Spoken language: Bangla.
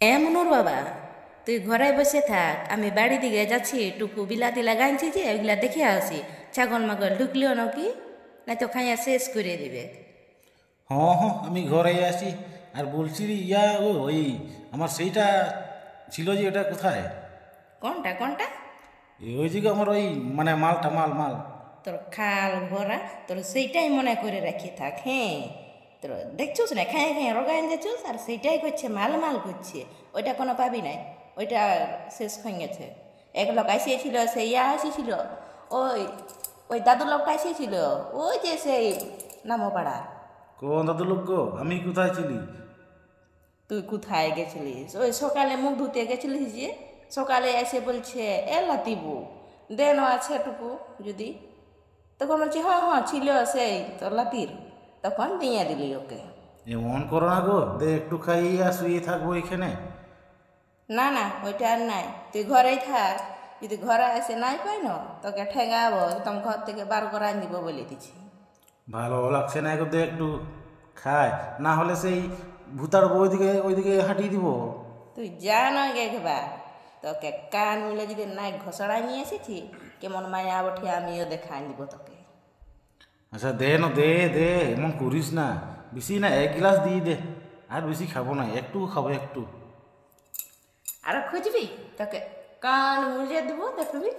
মনুর বাবা, তুই ঘরে বসে থাক, আমি বাড়ি দিকে যাচ্ছি। টুকু বিলাতি লাগাইছি যে ওইগুলা দেখে আসি, ছাগল মাগল ঢুকলিও নাকি, না তো খাইয়া শেষ করে দিবে। হ্যাঁ হ্যাঁ, আমি ঘরে আসি। আর বলছি রে, ওই আমার সেইটা ছিল যে, ওটা কোথায়? কোনটা কোনটা? ওই যে আমার ওই মানে মালটা, মাল মাল। তোর খাল ভরা, তোর সেইটাই মনে করে রাখি থাক। হ্যাঁ, তোর দেখছুস না, খাইয়া খাইয়া রোগাইন যাচ্ছুস, আর সেইটাই করছে, মাল মাল করছে। ওইটা কোনো পাবি নাই, ওইটা শেষ হয়ে গেছে। এক লোক আসিয়েছিল, সে আসিয়েছিল, ওই ওই দাদু লোকটা আসিয়েছিল, ওই যে সেই নামোপাড়া। কোন দাদু লোক গো? আমি কোথায় ছিলি? তুই কোথায় গেছিলিস? ওই সকালে মুখ ধুতে গেছিলিস যে, সকালে এসে বলছে এ লাতিবু দেন আছে টুকু যদি। তখন বলছি হ্যাঁ হ্যাঁ ছিল সেই তোর লাতির, তখন দিয়ে দিলি ওকে। এমন করো না গো, দে একটু খাইয়া শুয়ে থাকবো এখানে। না না, ওইটা আর নাই, তুই ঘরেই থাক। যদি ঘরে এসে নাই পাই না, তোকে ঠেঙাবো, একদম ঘর থেকে বার করাই দিব বলে দিছি। ভালো লাগছে না গো, দে একটু খায়, না হলে সেই ভূতার ওইদিকে হাঁটিয়ে দিব। তুই যা নয় গে একবার, তোকে কান মিলে যদি নাই ঘষড়াই নিয়ে এসেছি, কেমন মায়া উঠে আমিও দেখাই দিব তোকে। আচ্ছা দে না, দে দে, এমন করিস না। বেশি না, এক গ্লাস দিয়ে দে, আর বেশি খাবো না, একটু খাবো একটু। আর খুঁজবি, তোকে কান মুলে দেবো, দেখবি।